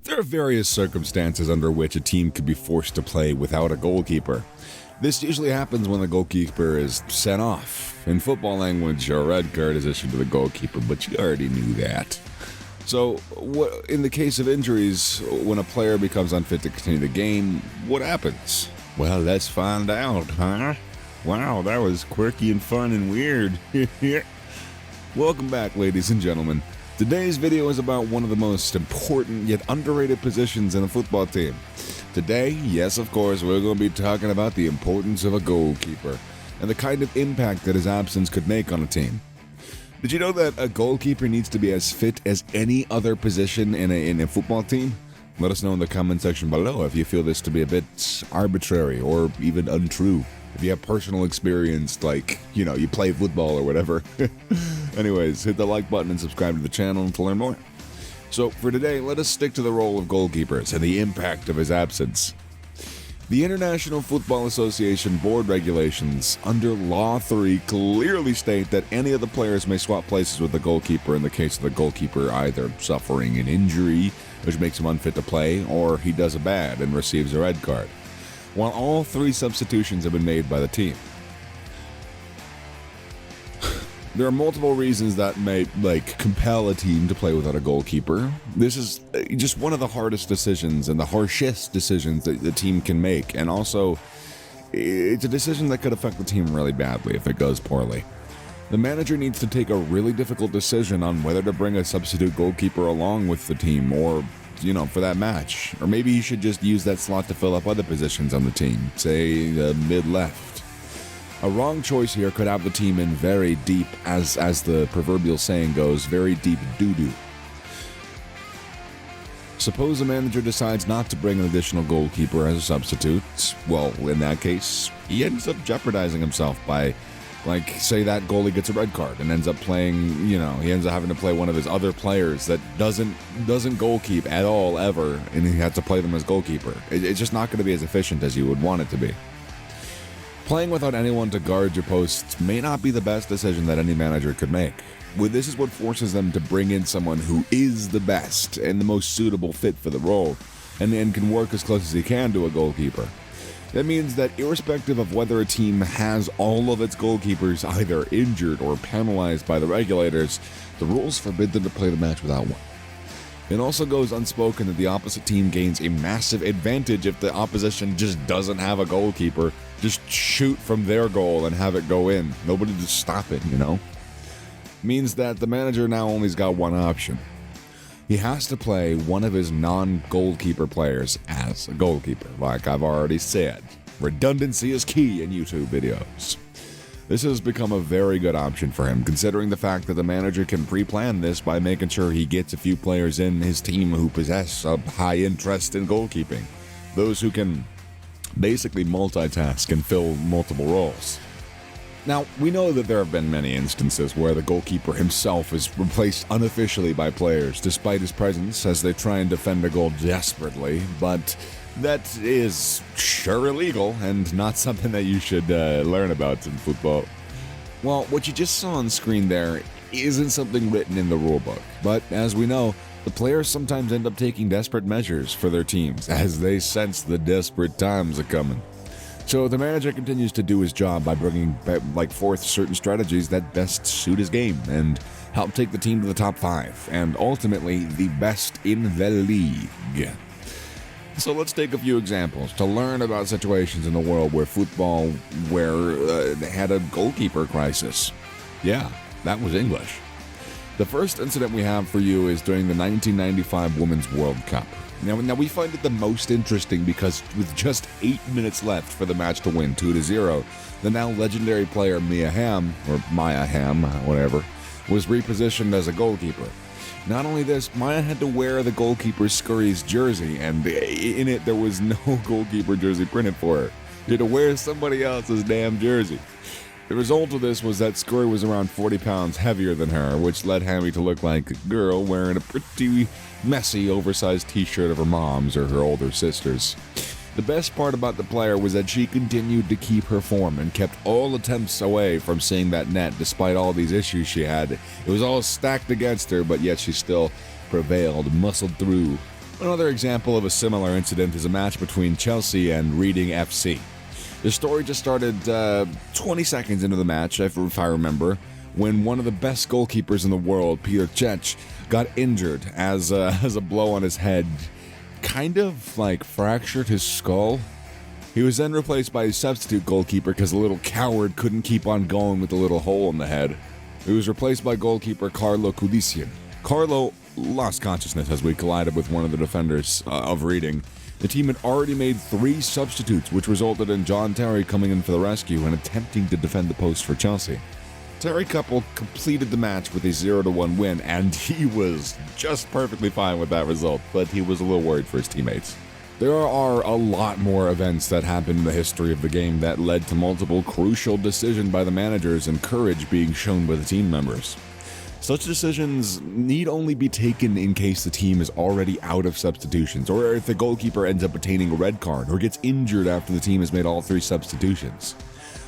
There are various circumstances under which a team could be forced to play without a goalkeeper. This usually happens when the goalkeeper is sent off. In football language, a red card is issued to the goalkeeper, but you already knew that. So, in the case of injuries, when a player becomes unfit to continue the game, what happens? Well, let's find out, huh? Wow, that was quirky and fun and weird. Welcome back, ladies and gentlemen. Today's video is about one of the most important yet underrated positions in a football team. Today, yes, of course, we're going to be talking about the importance of a goalkeeper and the kind of impact that his absence could make on a team. Did you know that a goalkeeper needs to be as fit as any other position in a football team? Let us know in the comment section below if you feel this to be a bit arbitrary or even untrue. If you have personal experience, like, you play football or whatever. Anyways, hit the like button and subscribe to the channel to learn more. So, for today, let us stick to the role of goalkeepers and the impact of his absence. The International Football Association board regulations under Law 3 clearly state that any of the players may swap places with the goalkeeper in the case of the goalkeeper either suffering an injury, which makes him unfit to play, or he does a bad and receives a red card. While all three substitutions have been made by the team. There are multiple reasons that may, compel a team to play without a goalkeeper. This is just one of the hardest decisions and the harshest decisions that the team can make, and also, it's a decision that could affect the team really badly if it goes poorly. The manager needs to take a really difficult decision on whether to bring a substitute goalkeeper along with the team, or for that match. Or maybe he should just use that slot to fill up other positions on the team, say mid-left. A wrong choice here could have the team in very deep, as the proverbial saying goes, very deep doo-doo. Suppose the manager decides not to bring an additional goalkeeper as a substitute. Well, in that case, he ends up jeopardizing himself by, say that goalie gets a red card and ends up playing, he ends up having to play one of his other players that doesn't goalkeep at all ever, and he has to play them as goalkeeper. It's just not going to be as efficient as you would want it to be. Playing without anyone to guard your posts may not be the best decision that any manager could make. This is what forces them to bring in someone who is the best and the most suitable fit for the role, and can work as close as he can to a goalkeeper. That means that irrespective of whether a team has all of its goalkeepers either injured or penalized by the regulators, the rules forbid them to play the match without one. It also goes unspoken that the opposite team gains a massive advantage if the opposition just doesn't have a goalkeeper. Just shoot from their goal and have it go in. Nobody to stop it, Means that the manager now only's got one option. He has to play one of his non-goalkeeper players as a goalkeeper, like I've already said. Redundancy is key in YouTube videos. This has become a very good option for him, considering the fact that the manager can pre-plan this by making sure he gets a few players in his team who possess a high interest in goalkeeping. Those who can basically multitask and fill multiple roles. Now, we know that there have been many instances where the goalkeeper himself is replaced unofficially by players, despite his presence, as they try and defend a goal desperately, but that is sure illegal and not something that you should learn about in football. Well, what you just saw on screen there isn't something written in the rulebook, but as we know, the players sometimes end up taking desperate measures for their teams as they sense the desperate times are coming. So the manager continues to do his job by bringing forth certain strategies that best suit his game and help take the team to the top 5 and ultimately the best in the league. So let's take a few examples to learn about situations in the world where they had a goalkeeper crisis. Yeah, that was English. The first incident we have for you is during the 1995 Women's World Cup. Now we find it the most interesting because with just 8 minutes left for the match to win 2-0, the now legendary player Mia Hamm, or Maya Hamm, whatever, was repositioned as a goalkeeper. Not only this, Maya had to wear the goalkeeper Scurry's jersey, and in it there was no goalkeeper jersey printed for her. She had to wear somebody else's damn jersey. The result of this was that Scurry was around 40 pounds heavier than her, which led Hammy to look like a girl wearing a pretty messy, oversized t-shirt of her mom's or her older sister's. The best part about the player was that she continued to keep her form and kept all attempts away from seeing that net despite all these issues she had. It was all stacked against her, but yet she still prevailed, muscled through, Another example of a similar incident is a match between Chelsea and Reading FC. The story just started 20 seconds into the match, if I remember, when one of the best goalkeepers in the world, Peter Cech, got injured as a blow on his head kind of like fractured his skull. He was then replaced by a substitute goalkeeper because the little coward couldn't keep on going with the little hole in the head. He was replaced by goalkeeper Carlo Cudician. Carlo lost consciousness as we collided with one of the defenders of Reading. The team had already made 3 substitutes, which resulted in John Terry coming in for the rescue and attempting to defend the post for Chelsea. Terry couple completed the match with a 0-1 win, and he was just perfectly fine with that result, but he was a little worried for his teammates. There are a lot more events that happened in the history of the game that led to multiple crucial decisions by the managers and courage being shown by the team members. Such decisions need only be taken in case the team is already out of substitutions, or if the goalkeeper ends up obtaining a red card or gets injured after the team has made all 3 substitutions.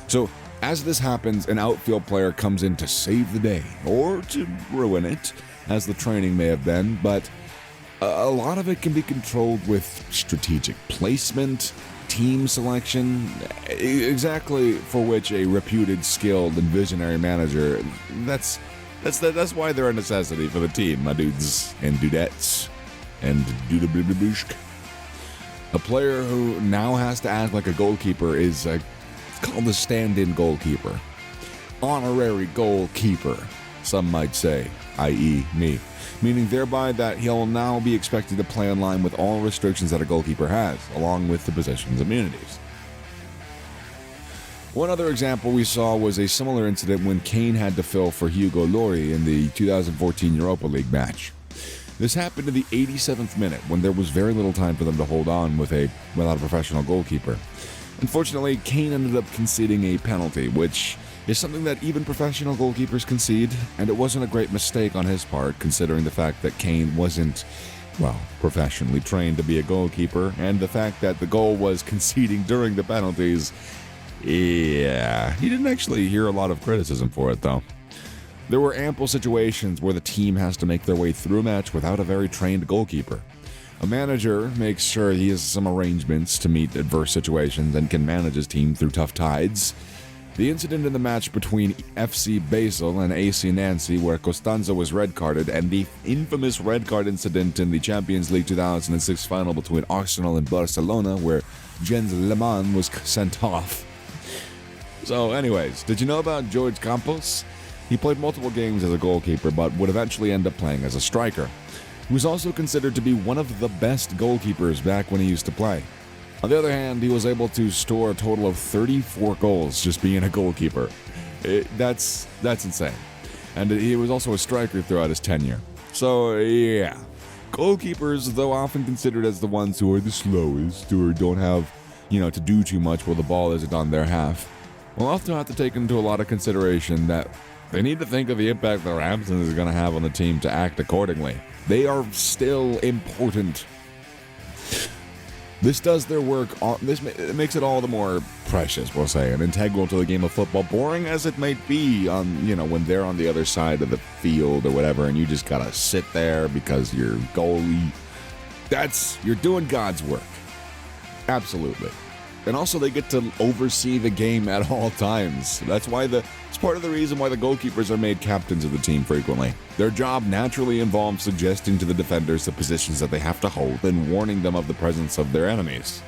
So, as this happens, an outfield player comes in to save the day, or to ruin it, as the training may have been, but a lot of it can be controlled with strategic placement, team selection, exactly for which a reputed, skilled, and visionary manager, that's why they're a necessity for the team, my dudes and dudettes and dudebliblibushk. A player who now has to act like a goalkeeper is called a stand-in goalkeeper. Honorary goalkeeper, some might say, i.e. me. Meaning thereby that he'll now be expected to play in line with all restrictions that a goalkeeper has, along with the position's immunities. One other example we saw was a similar incident when Kane had to fill for Hugo Lloris in the 2014 Europa League match. This happened in the 87th minute, when there was very little time for them to hold on without a professional goalkeeper. Unfortunately, Kane ended up conceding a penalty, which is something that even professional goalkeepers concede, and it wasn't a great mistake on his part, considering the fact that Kane wasn't, professionally trained to be a goalkeeper, and the fact that the goal was conceding during the penalties. Yeah, he didn't actually hear a lot of criticism for it, though. There were ample situations where the team has to make their way through a match without a very trained goalkeeper. A manager makes sure he has some arrangements to meet adverse situations and can manage his team through tough tides. The incident in the match between FC Basel and AC Nancy, where Costanzo was red-carded, and the infamous red card incident in the Champions League 2006 final between Arsenal and Barcelona, where Jens Lehmann was sent off. So anyways, did you know about George Campos? He played multiple games as a goalkeeper, but would eventually end up playing as a striker. He was also considered to be one of the best goalkeepers back when he used to play. On the other hand, he was able to score a total of 34 goals just being a goalkeeper. That's insane. And he was also a striker throughout his tenure. So, yeah. Goalkeepers, though often considered as the ones who are the slowest or don't have, to do too much while the ball isn't on their half, will often have to take into a lot of consideration that they need to think of the impact their absence is going to have on the team to act accordingly. They are still important. This does their work. This makes it all the more precious, we'll say, and integral to the game of football. Boring as it might be when they're on the other side of the field or whatever, and you just gotta sit there because you're goalie. You're doing God's work. Absolutely. And also they get to oversee the game at all times. It's part of the reason why the goalkeepers are made captains of the team frequently. Their job naturally involves suggesting to the defenders the positions that they have to hold and warning them of the presence of their enemies.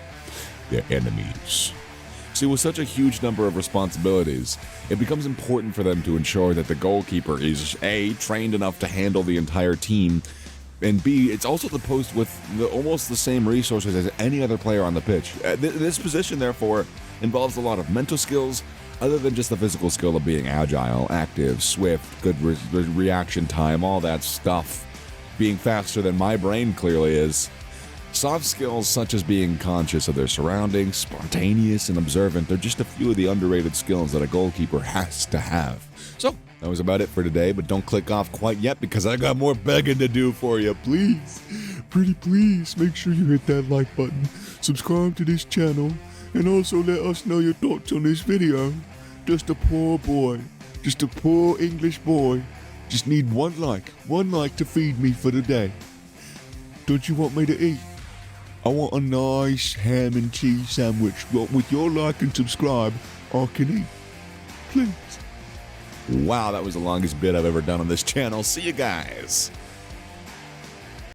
Their enemies. See, with such a huge number of responsibilities, it becomes important for them to ensure that the goalkeeper is A, trained enough to handle the entire team, and B, it's also the post with almost the same resources as any other player on the pitch. This position, therefore, involves a lot of mental skills, other than just the physical skill of being agile, active, swift, good reaction time, all that stuff. Being faster than my brain clearly is. Soft skills such as being conscious of their surroundings, spontaneous and observant are just a few of the underrated skills that a goalkeeper has to have. So, that was about it for today, but don't click off quite yet because I got more begging to do for you. Please, pretty please, make sure you hit that like button, subscribe to this channel, and also let us know your thoughts on this video. Just a poor boy, just a poor English boy, just need one like to feed me for the day. don't you want me to eat? I want a nice ham and cheese sandwich. Well, with your like and subscribe, I can eat. Please. Wow, that was the longest bit I've ever done on this channel. See you guys.